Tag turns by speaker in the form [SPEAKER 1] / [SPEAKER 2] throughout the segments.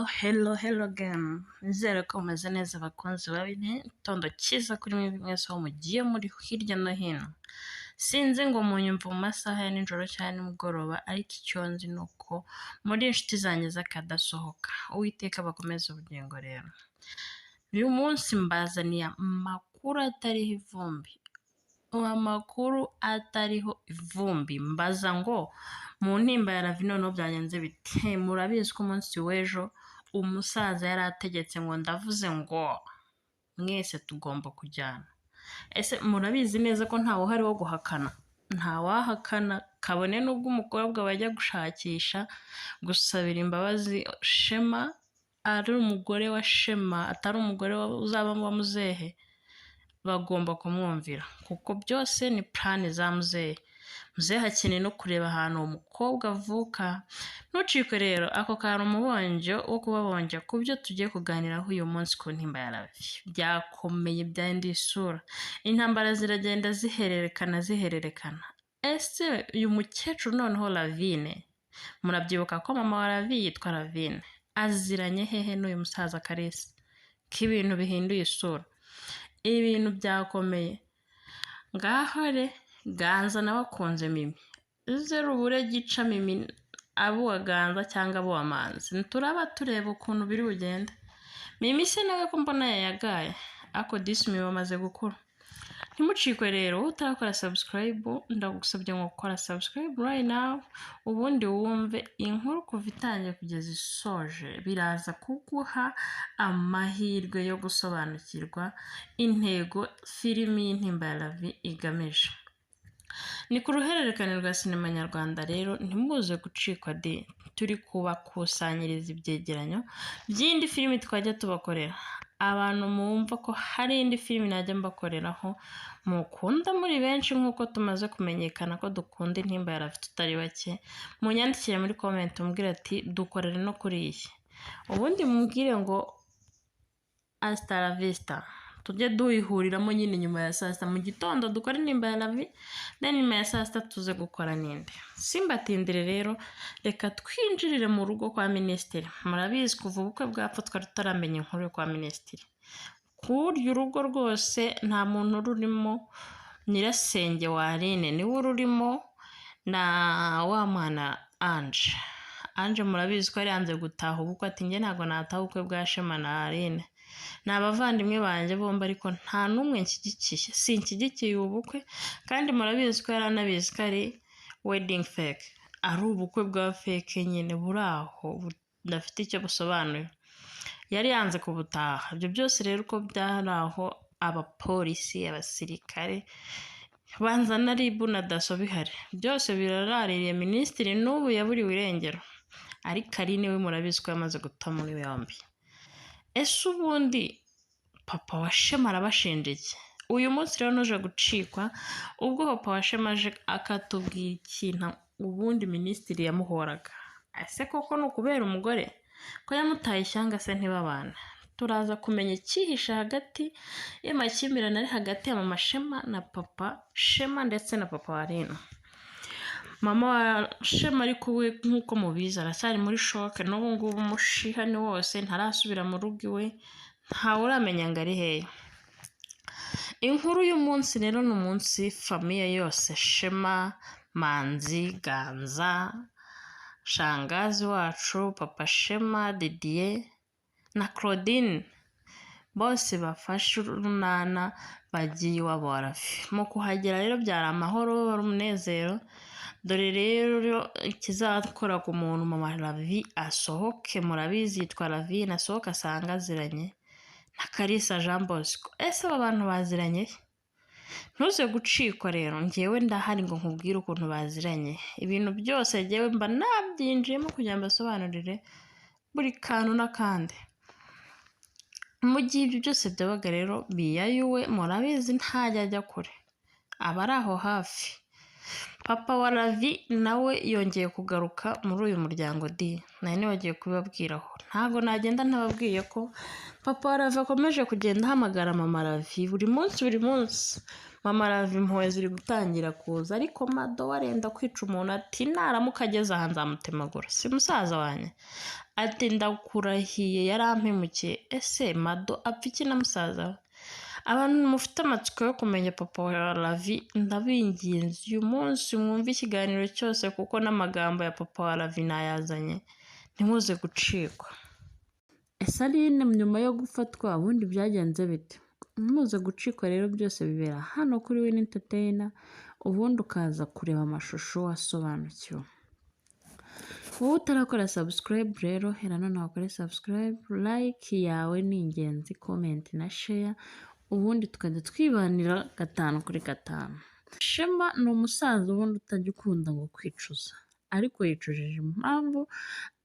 [SPEAKER 1] Hello again. Nizere ko mumeze neza abakunzi babine tondo cyiza kuri mwe mwese aho mugiye muri hirya no hino. Sinzi ngo munyumva mu masaha ya nijoro cyane nimugoroba, ariko icyo nzi nuko muri inshuti zanjye z'akadasohoka. Uwiteka bakomeza ubugingo rero. Uyu munsi mbazaniye amakuru atariho ivumbi. Amakuru atariho ivumbi, mbaza ngo mu ntimba ya Ravino no byagenze bite? Murabizi ko umunsi w'ejo umusaza yari ategetse ngo ndavuze ngo mwese tugomba kujyana. Ese murabizi neza ko ntawe uhari wo guhakana? Ntawahakana, kabone n'ubwo umukobwa bajya gushakisha gusabira imbabazi Shema ari umugore wa Shema, atari umugore uzaba wa Muzehe, bagomba kumwumvira kuko byose ni plan za Muzehe. Muzehe akeneye no kureba ahantu umukobwa avuka. Ntucikwe rero ako kantu umubonjo wo kubabonja ku byo tugiye kuganiraho uyu munsi ku ntimba ya Ravi. Byakomeye byandi isura. Intambara ziragenda zihererekana. Ese uyu mukecuru noneho Ravine, murabyibuka ko mama wa Ravi yitwa Ravine, aziranye hehe n'uyu musaza Kalisa? K'ibintu bihinduye isura. Ibintu byakomeye. Ngahore Ganza nawe akunze Mimi. Zero ubure gica Mimi abo waganza cyangwa abo wamanzi. Nturaba tureba ukuntu biri bugende. Mimi se nawe ko mbona yayagaye. Ako disi Mimi bamaze gukura. Ntimucikwe rero utarakora subscribe, ndagusabye ngo ukora subscribe right now, ubundi wumve inkuru kuva itangiye kugeza isoje. Biraza kuguha amahirwe yo gusobanukirwa intego filimi y'intimba ya Ravi igamije. Ni ku ruhererekane rwa sinema nyarwanda rero, ntimuze gucikwa de. Turi kubakusanyiriza ibyegeranyo by'indi filimi twajya tubakorera. Abantu mumva ko hari indi filimi najya mbakoreraho mukunda muri benshi, nk'uko tumaze kumenyekana ko dukunda intimba ya Ravi tutari bake, munyandikire muri comment mumbwire ati dukorere no kuri iyi. Ubundi mumbwire ngo hasta la vista. Tujye duhihuriramo nyine nyuma ya saa sita. Mu gitondo dukora intimba ya Ravi, then nyuma ya saa sita tuze gukora n'indi. Simbatindire rero, reka twinjirire mu rugo kwa Minisitiri. Murabizi kuva ubukwe bwapfa twari tutaramenya inkuru yo kwa Minisitiri. Kurya urugo rwose nta muntu rurimo. Nyirasenge wa Aline niwe ururimo, na wa mwana Ange murabizi ko yari yanze gutaha ubukwe, ati njye ntabwo nataha ubukwe bwa Shema na Aline. Ni abavandimwe banjye bombi, ariko nta n'umwe nshyigikiye. Sinshyigikiye ubukwe, kandi murabizi ko yari anabizi ko ari wedding fake, ari ubukwe bwa fake nyine buri aho budafite icyo busobanuye. Yari yanze kubutaha. Ibyo byose rero uko byari aho, abapolisi, abasirikare, banza na RIB na DASSO bihari, byose biraraririye. Minisitiri n'ubu yaburiwe irengero, ariko Aline we murabizi ko yamaze guta muri yombi. Ese ubundi papa wa Shema arabashinja iki? Uyu munsi rero nuje gucikwa ubwo papa wa Shema aje akatubwira ikintu ubundi Minisitiri yamuhoraga. Ese koko ni ukubera umugore ko yamutaye ishyanga se ntibabana? Turaza kumenya icyihisha hagati y'amakimbirane ari hagati ya mama Shema na papa Shema ndetse na papa wa Aline. Mama wa Shema ariko we nk'uko mubizi aracyari muri shock, n'ubu ngubu umushiha ni wose, ntarasubira mu rugo iwe, ntawe uramenya ngo ari hehe. Inkuru y'umunsi rero ni umunsi famiye yose, Shema, Manzi, Ganza, shangazi wacu, papa Shema, Didier na Claudine, bose bafashe urunana bagiye iwabo wa Ravi. Mu kuhagera rero byari amahoro, wari umunezero. Dore rero ikizakora ku muntu mama Ravi asohoke, murabizi yitwa Ravi, nasohoka asanga aziranye na Kalisa Jean Bosco. Ese aba bantu baziranye? Ntuze gucikwa rero, njyewe ndahari ngo nkubwire ukuntu baziranye. Ibintu byose njyewe mba nabyinjiyemo kugira ngo mbasobanurire buri kantu n'akandi. Mu gihe ibyo byose byabaga rero biyayuwe, murabizi ntajya ajya kure, aba ari aho hafi. Papa wa Ravi nawe yongeye kugaruka muri uyu muryango di, nari nibagiye kubibabwiraho. ntabwo nagenda ntababwiye ko papa wa Ravi akomeje kugenda ahamagara mama Ravi buri munsi. Mama Ravi impuhwe ziri gutangira kuza, ariko Mado warenda kwica umuntu ati naramuka ageze aha nzamutemagura, si musaza wanjye, ati ndakurahiye yarampemukiye. Ese Mado apfa iki na musaza we? Abantu mufite amatsiko yo kumenya papa wa Ravi, ndabinginze uyu munsi mwumve ikiganiro cyose, kuko n'amagambo ya papa wa Ravi nayazanye, ntimuze gucikwa. Ese Aline nyuma yo gufatwa ubundi byagenze bite? Ntimuze gucikwa rero, byose bibera hano kuri Win Entertainer, ubundi ukaza kureba amashusho wasobanukiwe. Wowe utarakora subscribe rero hera none wakore subscribe, like yawe ni ingenzi, comment na share, ubundi tukajya twibanira 5/5. Shema ni umusaza ubundi utajya ukunda ngo kwicuza, ariko yicujije impamvu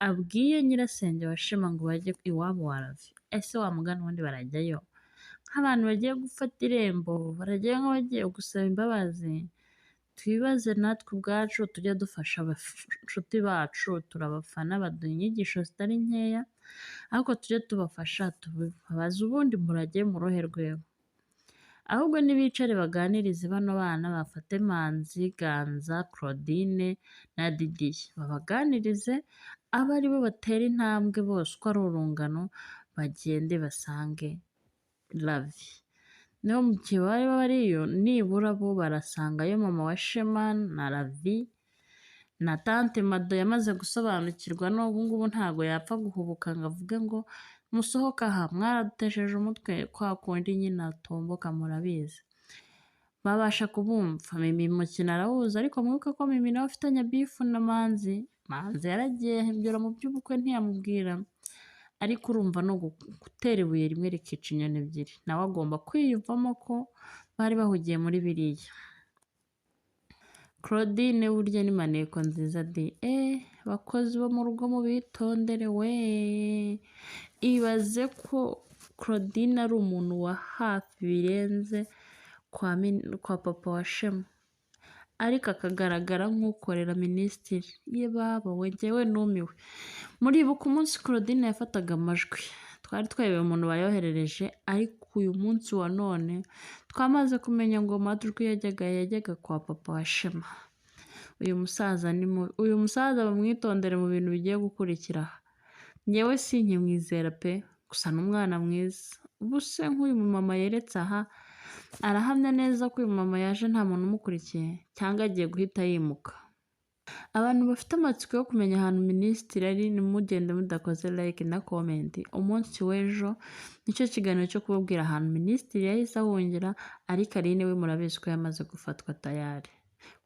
[SPEAKER 1] abwiye nyirasenge wa Shema ngo bajye iwabo wa Ravi. Ese wamugana ubundi barajyayo nk'abantu bagiye gufata irembo, barajyayo nk'abagiye gusaba imbabazi? Twibaze natwe ubwacu, tujye dufasha abashuti bacu, turabafana baduha inyigisho zitari nkeya, ariko tujye tubafasha tubabaze ubundi murajye mu ruhe rwego. Ahubwo nibicare baganirize bano bana, bafate Manzi, Ganza, Claudine na Didier, babaganirize aba ari bo batera intambwe bose uko ari urungano, bagende basange Ravi. Niyo mu gihe bari bariyo, nibura bo barasangayo mama wa Shema na Ravi na tante Mado yamaze gusobanukirwa, n'ubu ngubu ntabwo yapfa guhubuka ngo avuge ngo musohoka aha mwaradutesheje umutwe, kwa kundi nyine atomboka murabizi. Babasha kubumva. Mimi mukina arawuzi, ariko mwibuke ko Mimi nawe afitanye bifu na Manzi. Manzi yaragiye hembera mu by'ubukwe ntiyamubwira, ariko urumva no gutera ibuye rimwe rikica inyoni ebyiri, nawe agomba kwiyumvamo ko bari bahugiye muri biriya. Claudine burya ni maneko nziza de, bakozi bo mu rugo mubitondere we. Ibaze ko Claudine ari umuntu wa hafi birenze kwa papa wa Shema, ariko akagaragara nk'ukorera minisitiri. Ye baba we, jyewe numiwe. Muribuka umunsi Claudine yafataga amajwi, twari twayobewe umuntu bayoherereje, ariko uyu munsi wa none twamaze kumenya ngo amajwi yajyaga kwa papa wa Shema. Uyu musaza bamwitondere mu bintu bigiye gukurikira. Njyewe sinkimwizera pe, gusa n'umwana mwiza. Ubuse nk'uyu mumama yeretse aha, arahamya neza ko uyu mama yaje nta muntu umukurikiye, cyangwa agiye guhita yimuka. Abantu bafite amatsiko yo kumenya ahantu minisitiri ari, nimugende mudakoze like na comment. Umunsi w'ejo nicyo kiganiro cyo kubabwira ahantu minisitiri yahise ahungira, ariko Aline we murabizi ko yamaze gufatwa tayari.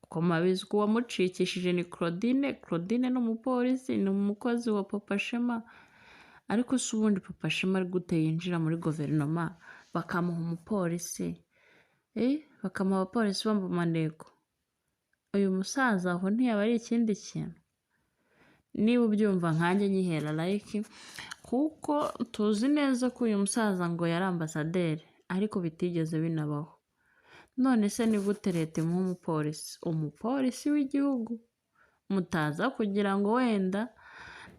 [SPEAKER 1] Kuko murabizi ko uwamucikishije ni Claudine. Claudine ni umupolisi, ni umukozi wa papa Shema. Ariko si ubundi papa Shema ari gute yinjira muri guverinoma bakamuha umupolisi? Bakamuha abapolisi b'amaneko. Uyu musaza aho ntiyaba ari ikindi kintu? Niba ubyumva nkanjye nyihera like, kuko tuzi neza ko uyu musaza ngo yari ambasaderi, ariko bitigeze binabaho. None se ni gute leta imuha umupolisi w'igihugu? Mutaza kugira ngo wenda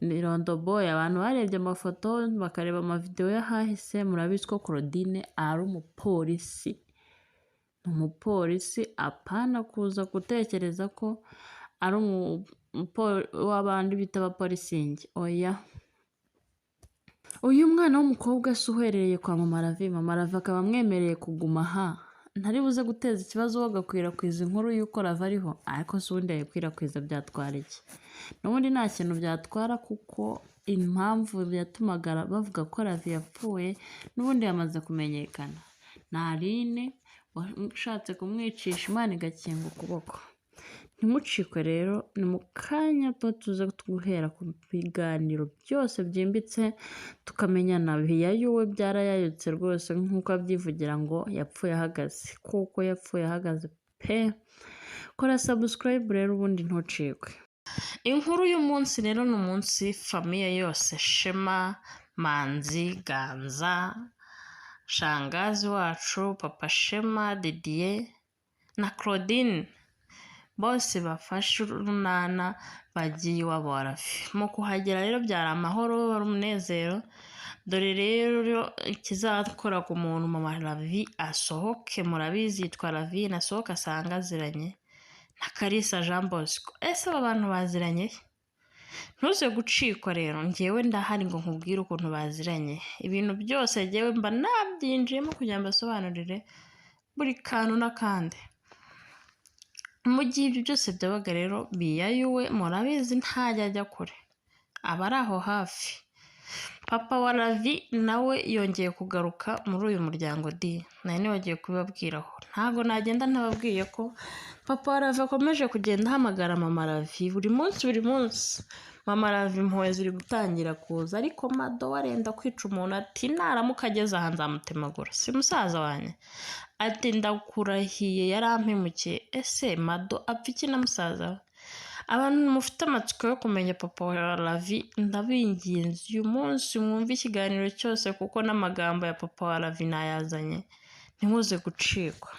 [SPEAKER 1] ni rondoboy. Abantu barebye amafoto bakareba amavideo y'ahahise, murabizi ko Claudine ari umupolisi. Umupolisi, apana kuza gutekereza ko ari w'abandi bita abapolisingi. Oya, uyu mwana w'umukobwa se uherereye kwa mama Ravi, mama Ravi akaba amwemereye kuguma aha, ntari buze guteza ikibazo bagakwirakwiza inkuru y'uko Ravi ariho? Ariko se ubundi yayikwirakwiza byatwara iki? N'ubundi nta kintu byatwara, kuko impamvu yatumaga bavuga ko Ravi yapfuye n'ubundi yamaze kumenyekana. Ni Aline washatse kumwicisha, Imana igakinga ukuboko. Ntimucikwe rero, ni mu kanya tuza guhera ku biganiro byose byimbitse, tukamenyana. Biyayuwe byarayayutse rwose, nk'uko abyivugira ngo yapfuye ahagaze, kuko yapfuye ahagaze pe. Kora subscribe rero ubundi ntucikwe. Inkuru y'umunsi rero ni umunsi famiye yose, Shema, Manzi, Ganza, shangazi wacu, papa Shema, Didier na Claudine, bose bafashe urunana bagiye iwabo wa Ravi. Mu kuhagera rero byari amahoro, wari umunezero. Dore rero ikizakora ku muntu mama Ravi asohoke, murabizi yitwa Ravi, asohoka asanga aziranye na Kalisa Jean Bosco. Ese aba bantu baziranye? Ntuze gucikwa rero, njyewe ndahari ngo nkubwire ukuntu baziranye. Ibintu byose njyewe mba nabyinjiyemo kugira ngo mbasobanurire buri kantu n'akandi. Mu gihe ibyo byose byabaga rero biyayuwe, murabizi ntajya ajya kure, aba ari aho hafi. Papa wa Ravi nawe yongeye kugaruka muri uyu muryango nari nibagiye kubibabwiraho. Ntabwo nagenda ntababwiye ko papa wa Ravi akomeje kugenda ahamagara mama Ravi buri munsi. Mama Ravi impuhwe ziri gutangira kuza, ariko Mado warenda kwica umuntu ati naramuka ageze aha nzamutemagura, si musaza wanjye. Ati ndakurahiye yarampemukiye. Ese Mado apfa iki na musaza we? Abantu mufite amatsiko yo kumenya papa wa Ravi, ndabinginze uyu munsi mwumve ikiganiro cyose, kuko n'amagambo ya papa wa Ravi nayazanye, ntimuze gucikwa.